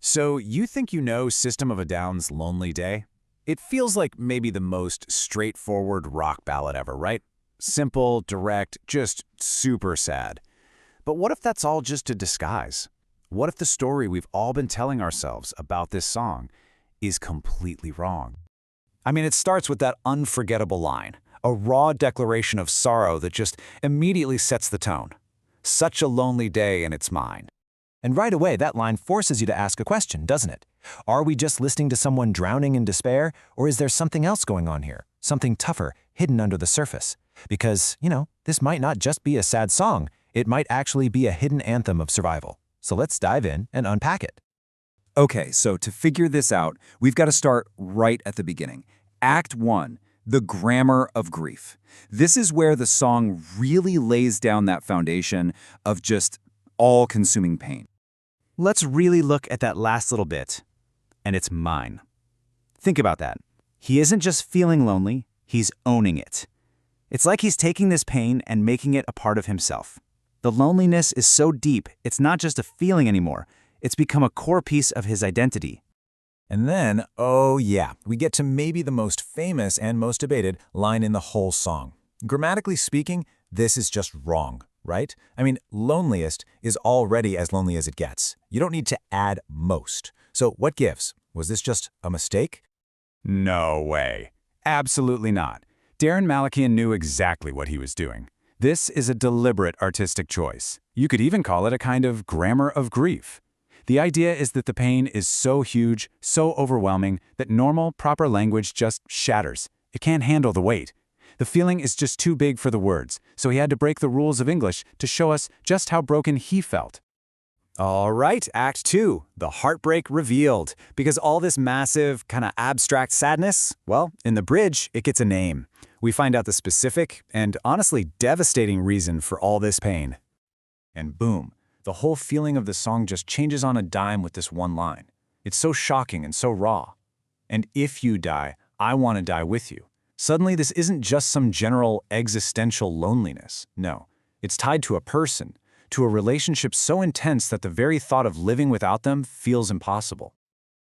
So you think you know System of a Down's Lonely Day? It feels like maybe the most straightforward rock ballad ever, right? Simple, direct, just super sad. But what if that's all just a disguise? What if the story we've all been telling ourselves about this song is completely wrong? I mean, it starts with that unforgettable line, a raw declaration of sorrow that just immediately sets the tone. Such a lonely day and it's mine. And right away, that line forces you to ask a question, doesn't it? Are we just listening to someone drowning in despair, or is there something else going on here? Something tougher, hidden under the surface? Because, this might not just be a sad song. It might actually be a hidden anthem of survival. So let's dive in and unpack it. Okay, so to figure this out, we've got to start right at the beginning. Act 1, the grammar of grief. This is where the song really lays down that foundation of just all-consuming pain. Let's really look at that last little bit, and it's mine. Think about that. He isn't just feeling lonely, he's owning it. It's like he's taking this pain and making it a part of himself. The loneliness is so deep, it's not just a feeling anymore. It's become a core piece of his identity. And then, oh yeah, we get to maybe the most famous and most debated line in the whole song. Grammatically speaking, this is just wrong, right? I mean, loneliest is already as lonely as it gets. You don't need to add most. So what gives? Was this just a mistake? No way. Absolutely not. Daron Malakian knew exactly what he was doing. This is a deliberate artistic choice. You could even call it a kind of grammar of grief. The idea is that the pain is so huge, so overwhelming, that normal, proper language just shatters. It can't handle the weight. The feeling is just too big for the words, so he had to break the rules of English to show us just how broken he felt. All right, Act 2, the heartbreak revealed. Because all this massive, kind of abstract sadness, well, in the bridge, it gets a name. We find out the specific and honestly devastating reason for all this pain. And boom, the whole feeling of the song just changes on a dime with this one line. It's so shocking and so raw. And if you die, I want to die with you. Suddenly, this isn't just some general existential loneliness. No, it's tied to a person, to a relationship so intense that the very thought of living without them feels impossible.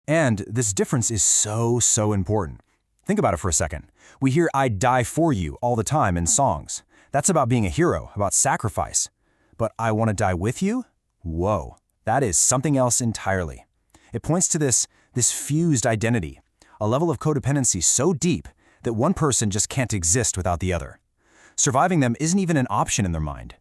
And this difference is so important. Think about it for a second. We hear "I'd die for you" all the time in songs. That's about being a hero, about sacrifice. But "I want to die with you"? Whoa, that is something else entirely. It points to this fused identity, a level of codependency so deep that one person just can't exist without the other. Surviving them isn't even an option in their mind.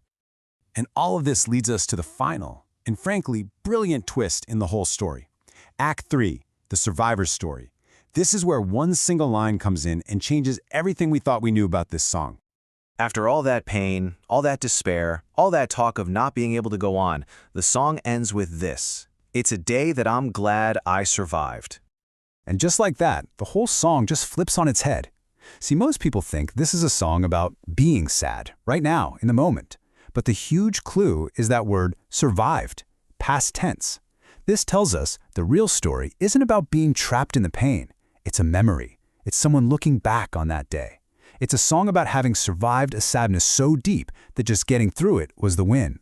And all of this leads us to the final, and frankly, brilliant twist in the whole story. Act 3, the survivor's story. This is where one single line comes in and changes everything we thought we knew about this song. After all that pain, all that despair, all that talk of not being able to go on, the song ends with this: "It's a day that I'm glad I survived." And just like that, the whole song just flips on its head. See, most people think this is a song about being sad, right now, in the moment. But the huge clue is that word survived, past tense. This tells us the real story isn't about being trapped in the pain. It's a memory. It's someone looking back on that day. It's a song about having survived a sadness so deep that just getting through it was the win.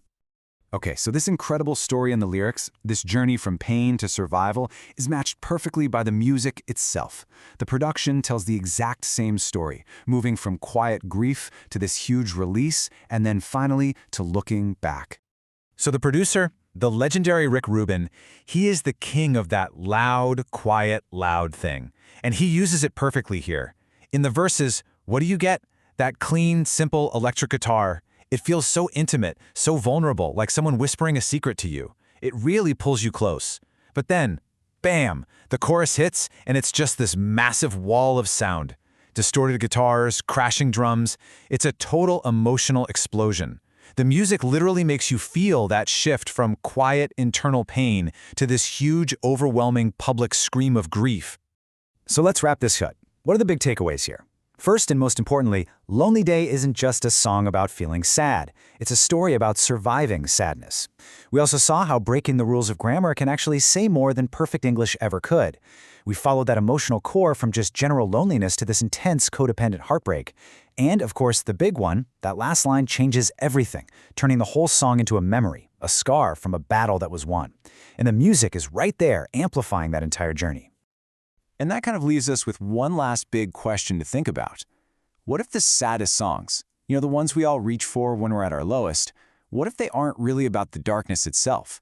Okay, so this incredible story in the lyrics, this journey from pain to survival, is matched perfectly by the music itself. The production tells the exact same story, moving from quiet grief to this huge release, and then finally to looking back. So the producer, the legendary Rick Rubin, he is the king of that loud, quiet, loud thing. And he uses it perfectly here. In the verses, what do you get? That clean, simple electric guitar. It feels so intimate, so vulnerable, like someone whispering a secret to you. It really pulls you close. But then, bam, the chorus hits, and it's just this massive wall of sound. Distorted guitars, crashing drums. It's a total emotional explosion. The music literally makes you feel that shift from quiet internal pain to this huge, overwhelming public scream of grief. So let's wrap this up. What are the big takeaways here? First and most importantly, Lonely Day isn't just a song about feeling sad. It's a story about surviving sadness. We also saw how breaking the rules of grammar can actually say more than perfect English ever could. We followed that emotional core from just general loneliness to this intense codependent heartbreak. And, of course, the big one, that last line changes everything, turning the whole song into a memory. a scar from a battle that was won. And the music is right there, amplifying that entire journey. And that kind of leaves us with one last big question to think about. What if the saddest songs, the ones we all reach for when we're at our lowest, what if they aren't really about the darkness itself?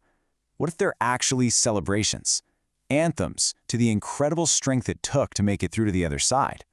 What if they're actually celebrations, anthems to the incredible strength it took to make it through to the other side?